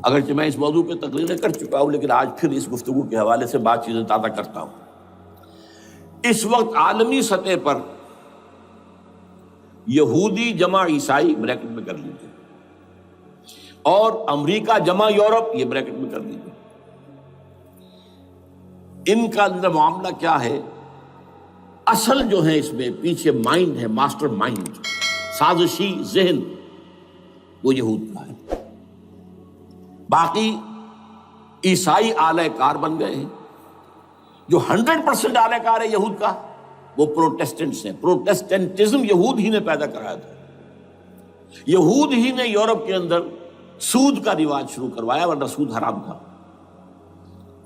اگرچہ میں اس موضوع پہ تقریریں کر چکا ہوں، لیکن آج پھر اس گفتگو کے حوالے سے بات چیزیں تازہ کرتا ہوں۔ اس وقت عالمی سطح پر یہودی جمع عیسائی بریکٹ میں کر لیجیے، اور امریکہ جمع یورپ یہ بریکٹ میں کر لیجیے، ان کا اندر معاملہ کیا ہے؟ اصل جو ہے اس میں پیچھے مائنڈ ہے، ماسٹر مائنڈ، سازشی ذہن، وہ یہود کا ہے۔ باقی عیسائی آلہ کار بن گئے ہیں۔ جو 100% آلہ کار ہے یہود کا وہ پروٹیسٹنٹس ہیں۔ پروٹیسٹنٹزم یہود ہی نے پیدا کرایا تھا، یہود ہی نے یورپ کے اندر سود کا رواج شروع کروایا، ورنہ سود حرام تھا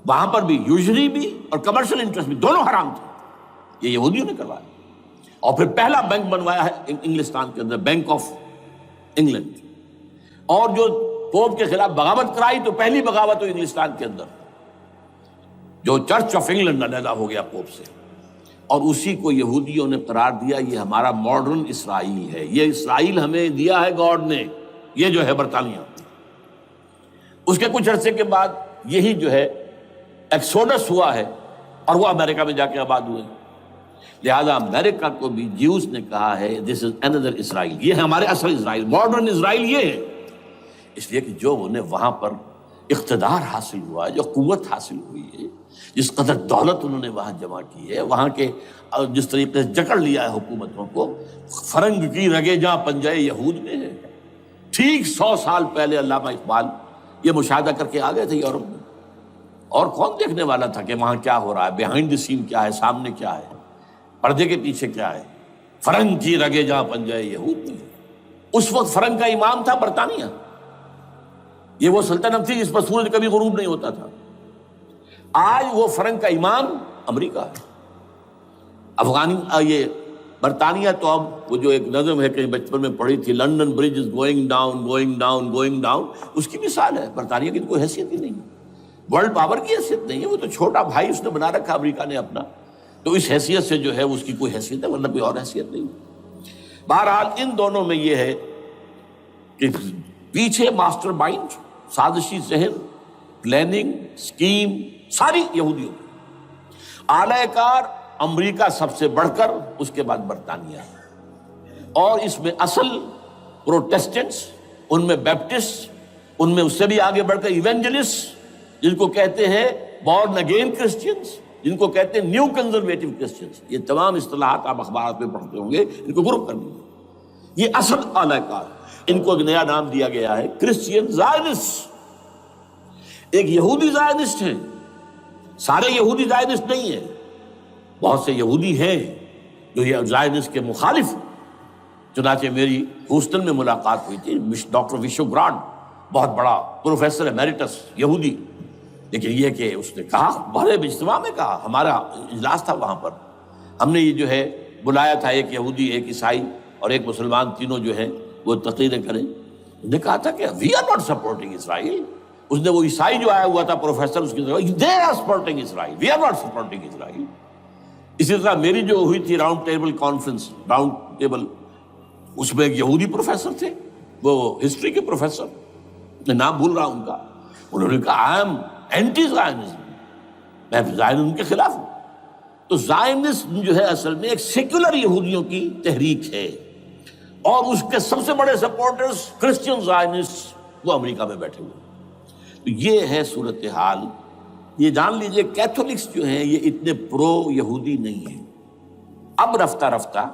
وہاں پر بھی، یوزری بھی اور کمرشل انٹرسٹ بھی، دونوں حرام تھے، یہ یہودیوں نے کروایا۔ اور پھر پہلا بینک بنوایا ہے انگلستان کے اندر، بینک آف انگلینڈ، اور جو پوپ کے خلاف بغاوت کرائی تو پہلی بغاوت ہوئی انگلستان کے اندر، جو چرچ آف انگلینڈ علیحدہ ہو گیا پوپ سے، اور اسی کو یہودیوں نے قرار دیا یہ ہمارا ماڈرن اسرائیل ہے، یہ اسرائیل ہمیں دیا ہے گاڈ نے، یہ جو ہے برطانیہ۔ اس کے کچھ عرصے کے بعد یہی جو ہے ایکسوڈس ہوا ہے، اور وہ امریکہ میں جا کے آباد ہوئے۔ لہذا امریکہ کو بھی جیوز نے کہا ہے دس از اندر اسرائیل، یہ ہے ہمارے اصل اسرائیل، ماڈرن اسرائیل یہ ہے، اس لیے کہ جو انہیں وہاں پر اقتدار حاصل ہوا ہے، جو قوت حاصل ہوئی ہے، جس قدر دولت انہوں نے وہاں جمع کی ہے، وہاں کے جس طریقے سے جکڑ لیا ہے حکومتوں کو، فرنگ کی رگے جہاں پنجے یہود میں ہے۔ ٹھیک 100 سال پہلے علامہ اقبال یہ مشاہدہ کر کے آ گئے تھے یورپ میں، اور کون دیکھنے والا تھا کہ وہاں کیا ہو رہا ہے، بیہائنڈ دی سین کیا ہے، سامنے کیا ہے، پردے کے پیچھے کیا ہے۔ فرنگ کی رگے جہاں پنجے یہود میں۔ اس وقت فرنگ کا امام تھا برطانیہ، یہ وہ سلطنت تھی جس پر سورج کبھی غروب نہیں ہوتا تھا۔ آج وہ فرنگ کا امام امریکہ ہے۔ یہ برطانیہ تو اب وہ جو ایک نظم ہے کہ بچپن میں پڑھی تھی، London bridge is going down going down going down, اس کی مثال ہے۔ برطانیہ کی تو کوئی حیثیت ہی نہیں ہے، ورلڈ پاور کی حیثیت نہیں ہے، وہ تو چھوٹا بھائی اس نے بنا رکھا امریکہ نے اپنا، تو اس حیثیت سے جو ہے اس کی کوئی حیثیت ہے، ورنہ کوئی اور حیثیت نہیں۔ بہرحال ان دونوں میں یہ ہے کہ پیچھے ماسٹر مائنڈ، سازشی ذہن، پلاننگ، سکیم ساری یہودیوں کی۔ آلہ کار امریکہ سب سے بڑھ کر، اس کے بعد برطانیہ، اور اس میں اصل پروٹیسٹنٹس، ان میں بیپٹسٹ، ان میں اس سے بھی آگے بڑھ کر ایونجلسٹ، جن کو کہتے ہیں بورن اگین کرسچنز، جن کو کہتے ہیں نیو کنزرویٹو کرسچنز، یہ تمام اصطلاحات آپ اخبارات میں پڑھتے ہوں گے، ان کو گروپ کر لیجیے۔ یہ اصل آلہ کار، ان کو ایک نیا نام دیا گیا ہے کرسچین زائنسٹ۔ ایک یہودی زائنسٹ ہیں، سارے یہودی زائنسٹ نہیں ہیں، بہت سے یہودی ہیں جو یہ زائنسٹ کے مخالف۔ چنانچہ میری ہیوسٹن میں ملاقات ہوئی تھی ڈاکٹر وشو گرانڈ، بہت بڑا پروفیسر ایمیریٹس یہودی، لیکن یہ کہ اس نے کہا، بڑے اجتماع میں کہا، ہمارا اجلاس تھا وہاں پر، ہم نے یہ جو ہے بلایا تھا ایک یہودی، ایک عیسائی اور ایک مسلمان، تینوں جو ہیں وہ تقریریں کریں۔ انہوں نے کہا تھا کہ وی آر ناٹ سپورٹنگ اسرائیل۔ اس نے وہ عیسائی جو آیا ہوا تھا پروفیسر، اس کی طرف they are supporting Israel, we are not supporting Israel. اسی طرح میری جو ہوئی تھی round table conference, round table, اس میں ایک یہودی پروفیسر تھے، وہ ہسٹری کے پروفیسر، میں نام بھول رہا ہوں ان کا، انہوں نے کہا آئی ایم اینٹی زائنزم، میں زائنزم کے خلاف ہوں۔ تو زائنزم جو ہے اصل میں ایک سیکولر یہودیوں کی تحریک ہے، اور اس کے سب سے بڑے سپورٹرز کرسچین زائنسٹ وہ امریکہ میں بیٹھے ہوئے۔ تو یہ ہے صورتحال۔ یہ جان لیجئے کیتھولکس جو ہیں یہ اتنے پرو یہودی نہیں ہیں، اب رفتہ رفتہ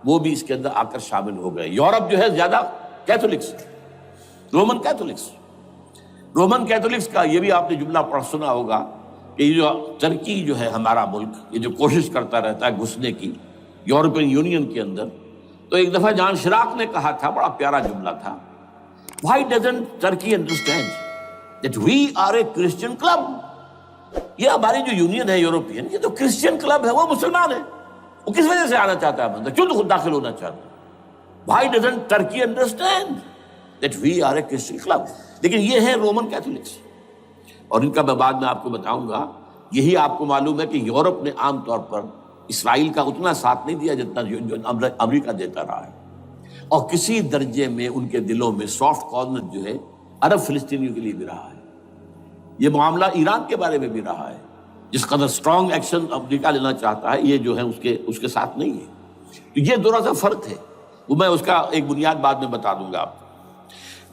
وہ بھی اس کے اندر آ کر شامل ہو گئے۔ یورپ جو ہے زیادہ Catholics, Roman Catholics, Roman Catholics کا یہ بھی آپ نے جملہ پڑھ سنا ہوگا کہ یہ جو ترکی جو ہے ہمارا ملک، یہ جو کوشش کرتا رہتا ہے گھسنے کی یورپین یونین کے اندر، تو ایک دفعہ جان شراق نے کہا تھا، بڑا پیارا جملہ تھا، why doesn't Turkey understand that we are a Christian club؟ یہ ہماری جو یونین ہے یورپین، یہ تو کرسچین کلب ہے، وہ مسلمان ہے، وہ کس وجہ سے آنا چاہتا ہے بندہ، کیوں تو خود داخل ہونا چاہتا ہے؟ why doesn't Turkey understand that we are a Christian club؟ لیکن یہ ہے رومن کیتھولکس، اور ان کا میں بعد میں آپ کو بتاؤں گا۔ یہی آپ کو معلوم ہے کہ یورپ نے عام طور پر اسرائیل کا اتنا ساتھ نہیں دیا جتنا جو امریکہ دیتا رہا ہے، اور کسی درجے میں ان کے دلوں میں سافٹ کارنر جو ہے عرب فلسطینیوں کے لیے بھی رہا ہے، یہ معاملہ ایران کے بارے میں بھی رہا ہے۔ جس قدر اسٹرانگ ایکشن امریکہ لینا چاہتا ہے، یہ جو ہے اس کے ساتھ نہیں ہے۔ تو یہ دونوں سا فرق ہے، وہ میں اس کا ایک بنیاد بعد میں بتا دوں گا آپ کو۔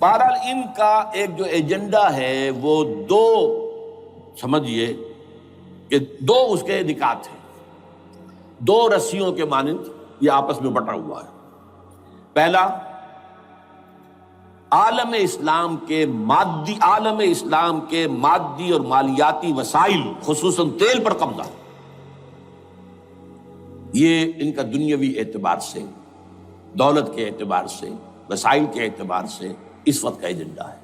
بہرحال ان کا ایک جو ایجنڈا ہے وہ دو، سمجھیے کہ دو اس کے نکات ہیں، دو رسیوں کے مانند یہ آپس میں بٹا ہوا ہے۔ پہلا، عالم اسلام کے مادی اور مالیاتی وسائل، خصوصاً تیل پر قبضہ، یہ ان کا دنیاوی اعتبار سے، دولت کے اعتبار سے، وسائل کے اعتبار سے اس وقت کا ایجنڈا ہے۔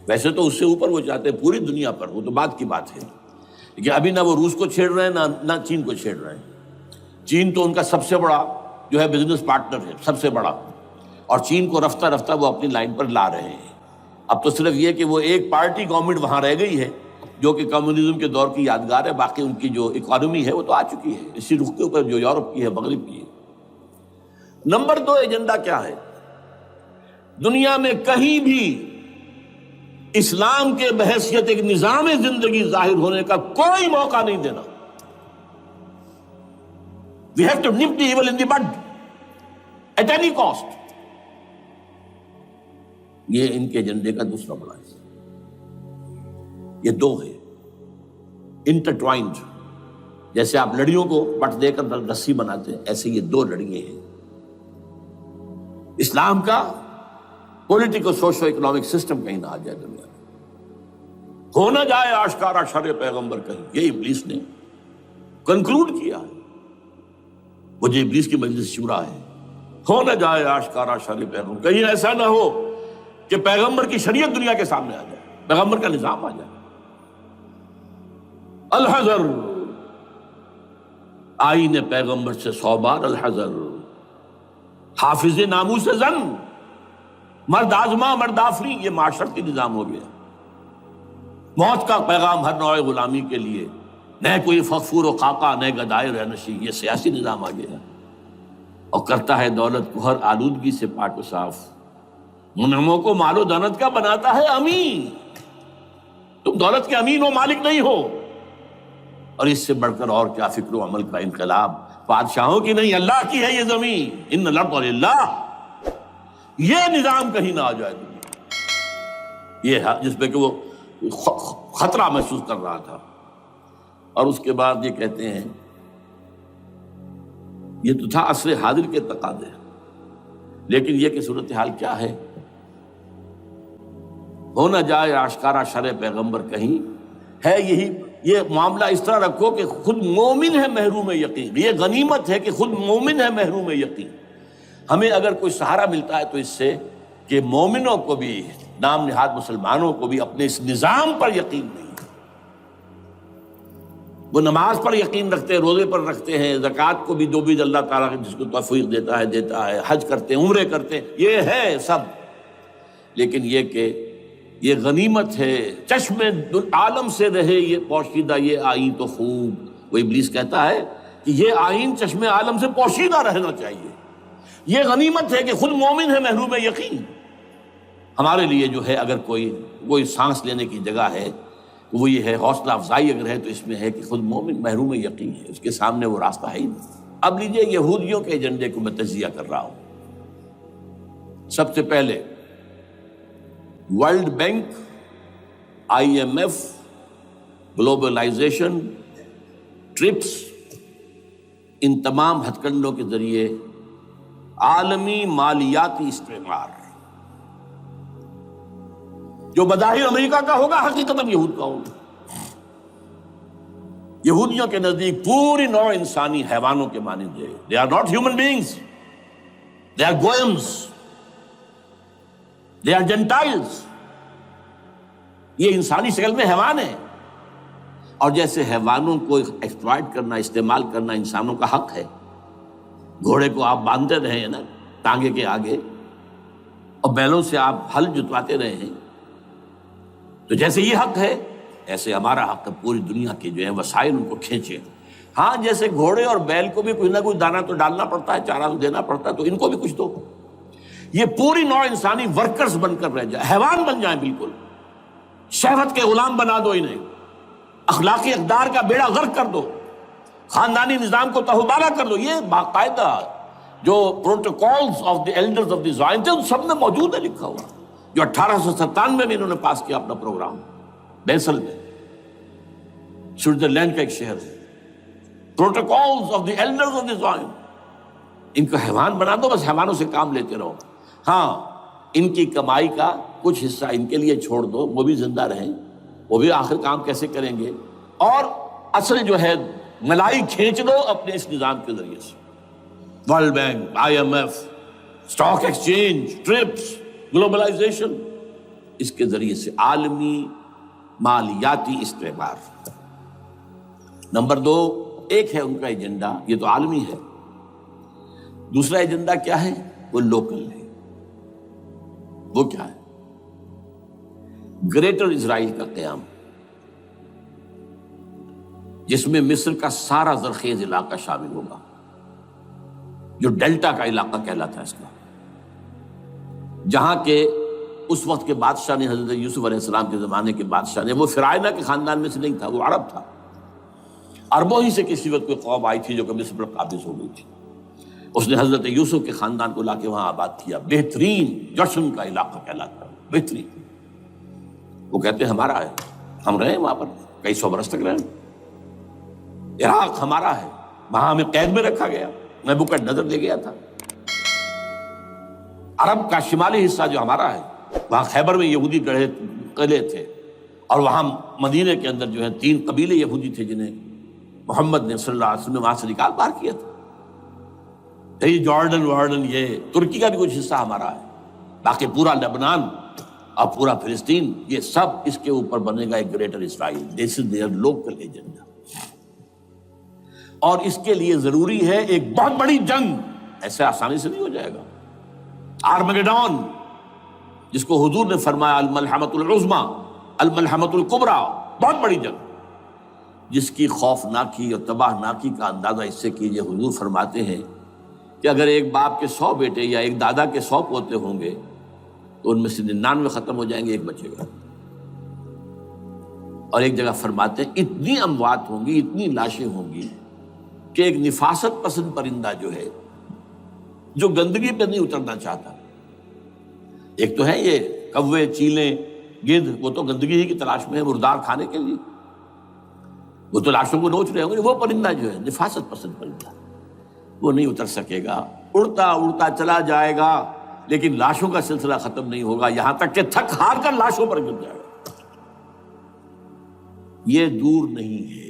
ویسے تو اس سے اوپر وہ چاہتے ہیں پوری دنیا پر، وہ تو بعد کی بات ہے، لیکن ابھی نہ وہ روس کو چھیڑ رہے ہیں نہ چین کو چھیڑ رہے ہیں۔ چین تو ان کا سب سے بڑا جو ہے بزنس پارٹنر ہے، سب سے بڑا، اور چین کو رفتہ رفتہ وہ اپنی لائن پر لا رہے ہیں۔ اب تو صرف یہ کہ وہ ایک پارٹی گورنمنٹ وہاں رہ گئی ہے جو کہ کمیونزم کے دور کی یادگار ہے، باقی ان کی جو اکانومی ہے وہ تو آ چکی ہے اسی رخ کے اوپر جو یورپ کی ہے، مغرب کی ہے۔ نمبر دو ایجنڈا کیا ہے؟ دنیا میں کہیں بھی اسلام کے بحیثیت ایک نظام زندگی ظاہر ہونے کا کوئی موقع نہیں دینا۔ We have to nip the evil in the bud at any cost۔ یہ ان کے ایجنڈے کا دوسرا بڑا ہے۔ یہ دو ہے انٹرٹوائنڈ، جیسے آپ لڑیوں کو پٹ دے کر رسی بناتے ہیں، ایسے یہ دو لڑیے ہیں۔ اسلام کا پولیٹیکل سوشو اکنامک سسٹم کہیں نہ آ جائے دنیا میں، ہو نہ جائے آشکارا شر پیغمبر کہیں، یہ ابلیس نے کنکلوڈ کیا ہے۔ وہ جو ابلیس کی مجلس شورا ہے، ہو نہ جائے آشکارا شر پیغمبر، کہیں ایسا نہ ہو کہ پیغمبر کی شریعت دنیا کے سامنے آ جائے، پیغمبر کا نظام آ جائے۔ الحذر، آئین پیغمبر سے 100 بار الحذر، حافظ ناموس زن، مرد آزما مرد آفری، یہ معاشرتی نظام ہو گیا۔ موت کا پیغام ہر نوع غلامی کے لیے، نہ کوئی فخفور و خاکہ، نہ گدائے رہنشی، یہ سیاسی نظام آ گیا، اور کرتا ہے دولت کو ہر آلودگی سے پاک و صاف، منعموں کو مال و دولت کا بناتا ہے امین۔ تم دولت کے امین و مالک نہیں ہو۔ اور اس سے بڑھ کر اور کیا فکر و عمل کا انقلاب، بادشاہوں کی نہیں، اللہ کی ہے یہ زمین، ان الارض للہ۔ یہ نظام کہیں نہ آ جائے دنیا، یہ ہے جس پہ کہ وہ خطرہ محسوس کر رہا تھا۔ اور اس کے بعد یہ کہتے ہیں، یہ تو تھا عصر حاضر کے تقاضے، لیکن یہ کہ صورتحال کیا ہے؟ ہو نہ جائے آشکارا شرع پیغمبر کہیں، ہے یہی، یہ معاملہ اس طرح رکھو کہ خود مومن ہے محروم یقین، یہ غنیمت ہے کہ خود مومن ہے محروم یقین۔ ہمیں اگر کوئی سہارا ملتا ہے تو اس سے کہ مومنوں کو بھی، نام نہاد مسلمانوں کو بھی اپنے اس نظام پر یقین نہیں، وہ نماز پر یقین رکھتے ہیں، روزے پر رکھتے ہیں، زکوٰۃ کو بھی جو بھی اللہ تعالیٰ جس کو توفیق دیتا ہے، حج کرتے ہیں، عمرے کرتے ہیں، یہ ہے سب، لیکن یہ کہ یہ غنیمت ہے، چشم عالم سے رہے یہ پوشیدہ یہ آئین تو خوب۔ وہ ابلیس کہتا ہے کہ یہ آئین چشم عالم سے پوشیدہ رہنا چاہیے، یہ غنیمت ہے کہ خود مومن ہے محروم یقین۔ ہمارے لیے جو ہے اگر کوئی سانس لینے کی جگہ ہے وہ یہ ہے، حوصلہ افزائی اگر ہے تو اس میں ہے کہ خود مومن محروم یقین ہے، اس کے سامنے وہ راستہ ہے ہی نہیں۔ اب لیجئے یہودیوں کے ایجنڈے کو میں تجزیہ کر رہا ہوں۔ سب سے پہلے world bank, IMF، globalisation, TRIPS, ان تمام ہتھ کنڈوں کے ذریعے عالمی مالیاتی استعمار، جو بظاہر امریکہ کا ہوگا حقیقتاً یہود کا ہوگا۔ یہودیوں کے نزدیک پوری نوع انسانی حیوانوں کے مانند ہے۔ They are not human beings. They are goyams. They are Gentiles. یہ انسانی شکل میں حیوان ہیں، اور جیسے حیوانوں کو ایکسپلائٹ کرنا، استعمال کرنا انسانوں کا حق ہے، گھوڑے کو آپ باندھتے رہے ہیں نا ٹانگے کے آگے، اور بیلوں سے آپ ہل جتواتے رہے ہیں، تو جیسے یہ حق ہے ایسے ہمارا حق ہے پوری دنیا کے جو ہے وسائل ان کو کھینچے۔ ہاں جیسے گھوڑے اور بیل کو بھی کچھ نہ کچھ دانا تو ڈالنا پڑتا ہے، چارہ تو دینا پڑتا ہے، تو ان کو بھی کچھ دو۔ یہ پوری نوع انسانی ورکرز بن کر رہ جائے، حیوان بن جائیں، بالکل شہوت کے غلام بنا دو انہیں، اخلاقی اقدار کا بیڑا غرق کر دو، خاندانی نظام کو تہوبارہ کر دو۔ یہ باقاعدہ جو protocols of the elders of the Zion تھے ان سب میں موجود ہے لکھا ہوا، جو 1897 میں انہوں نے پاس کیا اپنا پروگرام بیسل میں، سوئٹزرلینڈ کا ایک شہر ہے۔ Protocols of the elders of the Zion, ان کو حیوان بنا دو، بس حیوانوں سے کام لیتے رہو۔ ہاں ان کی کمائی کا کچھ حصہ ان کے لیے چھوڑ دو، وہ بھی زندہ رہیں، وہ بھی آخر کام کیسے کریں گے، اور اصل جو ہے ملائی کھینچ دو اپنے اس نظام کے ذریعے سے۔ World bank, I M F, stock exchange, TRIPS, globalisation, اس کے ذریعے سے عالمی مالیاتی استعمار۔ نمبر 2، ایک ہے ان کا ایجنڈا، یہ تو عالمی ہے، دوسرا ایجنڈا کیا ہے؟ وہ لوکل ہے۔ وہ کیا ہے؟ گریٹر اسرائیل کا قیام، جس میں مصر کا سارا زرخیز علاقہ شامل ہوگا، جو ڈیلٹا کا علاقہ کہلاتا ہے اس کا، جہاں کے اس وقت کے بادشاہ نے، حضرت یوسف علیہ السلام کے زمانے کے بادشاہ نے، وہ فرعونہ کے خاندان میں سے نہیں تھا، وہ عرب تھا، عربوں ہی سے کسی وقت کوئی قوم آئی تھی جو کہ مصر پر قابض ہو گئی تھی، اس نے حضرت یوسف کے خاندان کو لا کے وہاں آباد کیا۔ بہترین جشن کا علاقہ کہلاتا ہے، بہترین۔ وہ کہتے ہیں ہمارا ہے، ہم رہے وہاں پر کئی سو برس تک رہے، عراق ہمارا ہے، وہاں ہمیں قید میں رکھا گیا، نبوکدنضر لے گیا تھا۔ عرب کا شمالی حصہ جو ہمارا ہے، وہاں خیبر میں یہودی قلعے تھے، اور وہاں مدینے کے اندر جو ہے 3 قبیلے یہودی تھے جنہیں محمد نے صلی اللہ علیہ وسلم وہاں سے نکال باہر کیا تھا۔ یہ جارڈن یہ ترکی کا بھی کچھ حصہ ہمارا ہے، باقی پورا لبنان اور پورا فلسطین، یہ سب اس کے اوپر بنے گا ایک greater Israel. This is there local agenda, اور اس کے لیے ضروری ہے ایک بہت بڑی جنگ، ایسے آسانی سے نہیں ہو جائے گا۔ آرمگیڈون، جس کو حضور نے فرمایا الملحمۃ العظمیٰ، الملحمۃ الکبریٰ، بہت بڑی جنگ، جس کی خوفناکی اور تباہ ناکی کا اندازہ اس سے کیجیے۔ حضور فرماتے ہیں کہ اگر ایک باپ کے 100 بیٹے یا ایک دادا کے 100 پوتے ہوں گے تو ان میں سے 99 ختم ہو جائیں گے، ایک بچے گا۔ اور ایک جگہ فرماتے ہیں اتنی اموات ہوں گی، اتنی لاشیں ہوں گی کہ ایک نفاست پسند پرندہ جو ہے، جو گندگی پہ نہیں اترنا چاہتا، ایک تو ہے یہ کوے، چیلیں، گدھ، وہ تو گندگی ہی کی تلاش میں ہے مردار کھانے کے لیے، وہ تو لاشوں کو نوچ رہے ہوں گے۔ وہ پرندہ جو ہے نفاست پسند پرندہ، وہ نہیں اتر سکے گا، اڑتا اڑتا چلا جائے گا، لیکن لاشوں کا سلسلہ ختم نہیں ہوگا، یہاں تک کہ تھک ہار کر لاشوں پر گر جائے گا۔ یہ دور نہیں ہے،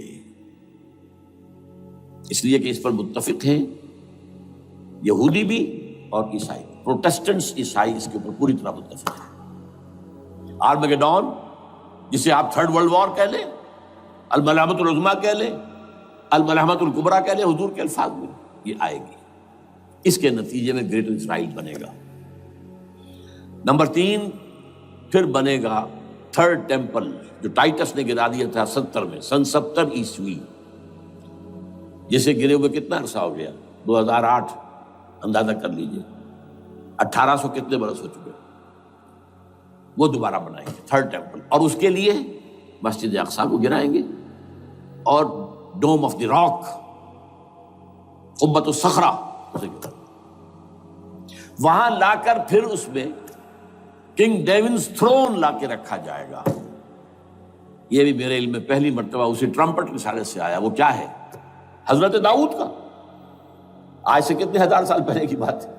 اس لیے کہ اس پر متفق ہیں یہودی بھی اور عیسائی، پروٹسٹنٹس عیسائی اس کے اوپر پوری طرح متفق ہیں۔ آرمگیڈون، جسے آپ 3rd ورلڈ وار کہہ لیں، الملحمۃ العظمیٰ کہہ لیں، الملحمۃ الکبریٰ کہہ لیں حضور کے الفاظ میں، یہ آئے گی۔ اس کے نتیجے میں گریٹر اسرائیل بنے گا۔ نمبر 3، پھر بنے گا 3rd ٹیمپل، جو ٹائٹس نے گرا دیا تھا 70 میں، سن 70 عیسوی، جسے گرے ہوئے کتنا عرصہ ہو گیا؟ 2008، اندازہ کر لیجئے 1800 کتنے برس ہو چکے۔ وہ دوبارہ بنائیں گے 3rd ٹیمپل، اور اس کے لیے مسجد اقصیٰ کو گرائیں گے، اور ڈوم آف دی راک، قبۃ الصخرہ، وہاں لا کر پھر اس میں کنگ ڈیونز تھرون لا کے رکھا جائے گا۔ یہ بھی میرے علم میں پہلی مرتبہ اسی ٹرمپٹ کے اشارے سے آیا۔ وہ کیا ہے؟ حضرت داؤد کا، آج سے کتنے 1000 سال پہلے کی بات ہے،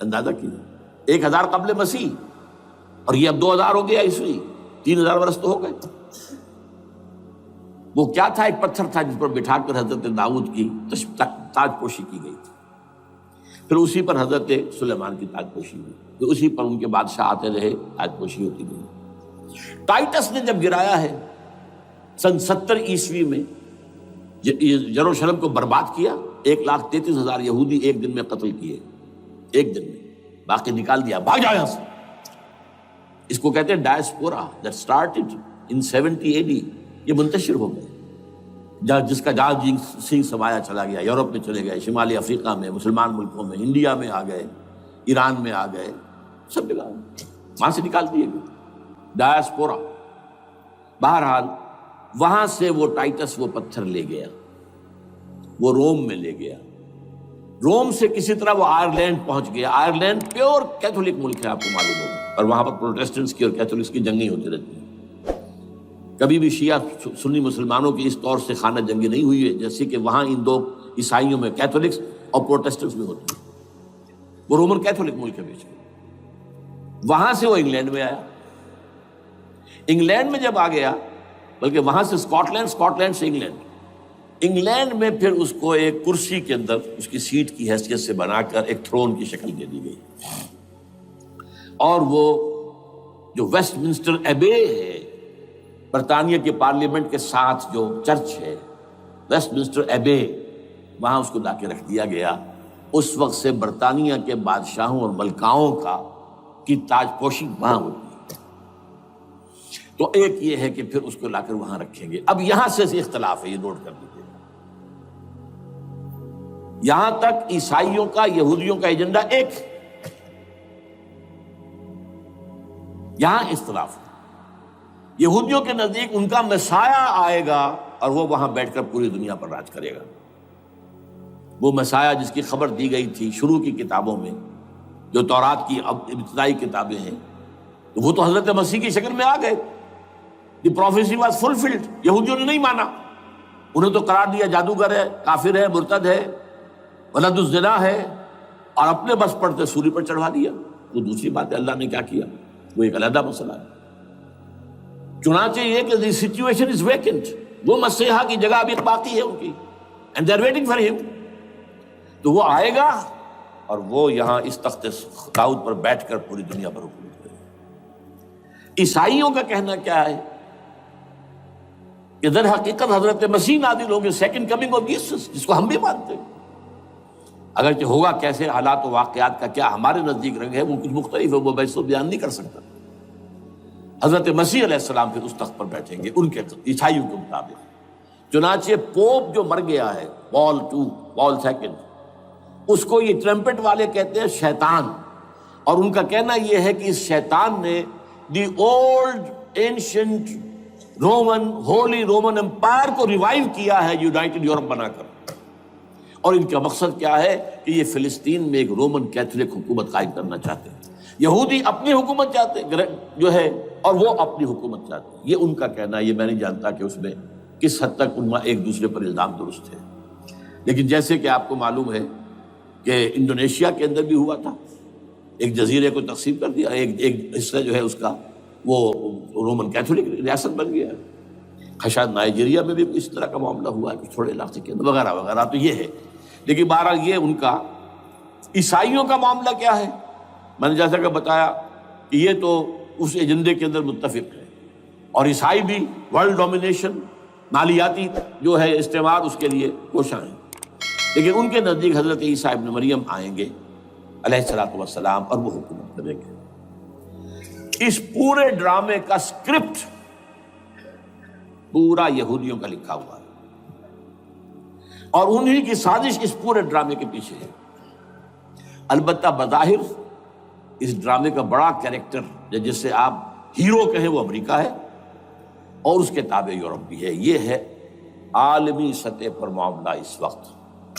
اندازہ کیجیے، 1000 قبل مسیح، اور یہ اب 2000 ہو گیا عیسوی، 3000 برس تو ہو گئے۔ وہ کیا تھا؟ ایک پتھر تھا جس پر بٹھا کر حضرت داؤد کی تاج پوشی کی گئی تھی، پھر اسی پر حضرت سلیمان کی تاج پوشی ہوئی، پھر اسی پر ان کے بادشاہ آتے رہے، تاج پوشی ہوتی گئی۔ ٹائٹس نے جب گرایا ہے سن 70 عیسوی میں، یروشلم کو برباد کیا، 1,33,000 یہودی ایک دن میں قتل کیے، ایک دن میں، باقی نکال دیا، بھاگ جاؤ یہاں سے۔ اس کو کہتے ہیں diaspora, that started in 70 AD، یہ منتشر ہو گئے، جس کا جہاز سنگھ سمایا چلا گیا، یورپ میں چلے گئے، شمالی افریقہ میں، مسلمان ملکوں میں، انڈیا میں آ گئے، ایران میں آ گئے، سب جگہ وہاں سے نکال دیے گئے، ڈایاسپورا۔ بہرحال وہاں سے وہ ٹائٹس وہ پتھر لے گیا، وہ روم میں لے گیا، روم سے کسی طرح وہ آئرلینڈ پہنچ گیا۔ آئرلینڈ پیور کیتھولک ملک ہے، آپ کو معلوم ہوگا، اور وہاں پر پروٹیسٹنٹس کی اور کیتھولکس کی جنگیں ہوتی رہتی ہیں۔ کبھی بھی شیعہ سنی مسلمانوں کی اس طور سے خانہ جنگی نہیں ہوئی ہے جیسے کہ وہاں ان دو عیسائیوں میں کیتھولکس اور پروٹیسٹنٹس میں ہوتی ہیں۔ وہ رومن کیتھولک ملک ہے بیچ میں۔ وہاں سے وہ انگلینڈ میں آیا، انگلینڈ میں جب آ گیا، بلکہ وہاں سے اسکاٹ لینڈ سے انگلینڈ میں پھر اس کو ایک کرسی کے اندر اس کی سیٹ کی حیثیت سے بنا کر ایک تھرون کی شکل دے دی گئی، اور وہ جو ویسٹ منسٹر ایبے ہے، برطانیہ کے پارلیمنٹ کے ساتھ جو چرچ ہے ویسٹ منسٹر ایبے، وہاں اس کو لا کے رکھ دیا گیا۔ اس وقت سے برطانیہ کے بادشاہوں اور ملکاؤں کی تاج پوشی وہاں ہوتی ہے۔ تو ایک یہ ہے کہ پھر اس کو لا کر وہاں رکھیں گے۔ اب یہاں سے اختلاف ہے، یہ نوٹ کر لیجیے، یہاں تک عیسائیوں کا یہودیوں کا ایجنڈا ایک، یہاں اختلاف ہے۔ یہودیوں کے نزدیک ان کا مسیح آئے گا اور وہ وہاں بیٹھ کر پوری دنیا پر راج کرے گا۔ وہ مسیح جس کی خبر دی گئی تھی شروع کی کتابوں میں، جو تورات کی ابتدائی کتابیں ہیں، تو وہ تو حضرت مسیح کی شکل میں آ گئے۔ دی پروفیسی واز فلفلڈ۔ یہودیوں نے نہیں مانا، انہیں تو قرار دیا جادوگر ہے، کافر ہے، مرتد ہے، ولد الزنا ہے، اور اپنے بس پڑتے سولی پر چڑھا دیا۔ وہ دوسری بات ہے، اللہ نے کیا کیا وہ ایک علیحدہ مسئلہ ہے۔ چنانچہ یہ کہ دی سچویشن از ویکنٹ، وہ مسیحا کی جگہ ابھی باقی ہے ان کی، and they are waiting for ہم۔ تو وہ آئے گا اور وہ یہاں اس تخت داؤد پر بیٹھ کر پوری دنیا پر حکومت کرے گا۔ عیسائیوں کا کہنا کیا ہے کہ در حقیقت حضرت مسیح نازل ہوں گے، سیکنڈ کمنگ آف جیسس، جس کو ہم بھی مانتے ہیں۔ اگرچہ ہوگا کیسے، حالات و واقعات کا کیا ہمارے نزدیک رنگ ہے وہ کچھ مختلف ہے، وہ میں اس کو بیان نہیں کر سکتا۔ حضرت مسیح علیہ السلام پھر اس تخت پر بیٹھیں گے ان کے عیسائیوں کے مطابق۔ چنانچہ پوپ جو مر گیا ہے، پال سیکنڈ، اس کو یہ ٹرمپٹ والے کہتے ہیں شیطان، اور ان کا کہنا یہ ہے کہ اس شیطان نے the old ancient Holy Roman Empire کو ریوائیو کیا ہے یونائٹڈ یورپ بنا کر، اور ان کا مقصد کیا ہے کہ یہ فلسطین میں ایک رومن کیتھولک حکومت قائم کرنا چاہتے ہیں۔ یہودی اپنی حکومت چاہتے جو ہے، اور وہ اپنی حکومت چاہتے ہیں، یہ ان کا کہنا ہے۔ یہ میں نہیں جانتا کہ اس میں کس حد تک ان ایک دوسرے پر الزام درست ہے، لیکن جیسے کہ آپ کو معلوم ہے کہ انڈونیشیا کے اندر بھی ہوا تھا، ایک جزیرے کو تقسیم کر دیا، ایک حصہ جو ہے اس کا وہ رومن کیتھولک ریاست بن گیا ہے۔ شاید نائجیریا میں بھی اس طرح کا معاملہ ہوا ہے کچھ تھوڑے علاقے کے اندر، وغیرہ وغیرہ۔ تو یہ ہے، لیکن بہرحال یہ ان کا۔ عیسائیوں کا معاملہ کیا ہے؟ میں نے جیسا کہ بتایا کہ یہ تو اس ایجنڈے کے اندر متفق ہے، اور عیسائی بھی ورلڈ ڈومینیشن، مالیاتی جو ہے استعمار، اس کے لیے کوشاں ہیں۔ لیکن ان کے نزدیک حضرت عیسیٰ ابن مریم آئیں گے علیہ الصلوۃ والسلام، اور وہ حکومت کریں گے۔ اس پورے ڈرامے کا اسکرپٹ پورا یہودیوں کا لکھا ہوا ہے، اور انہی کی سازش اس پورے ڈرامے کے پیچھے ہے۔ البتہ بظاہر اس ڈرامے کا بڑا کیریکٹر جس سے آپ ہیرو کہیں وہ امریکہ ہے، اور اس کے تابع یورپ بھی ہے۔ یہ ہے عالمی سطح پر معاملہ اس وقت۔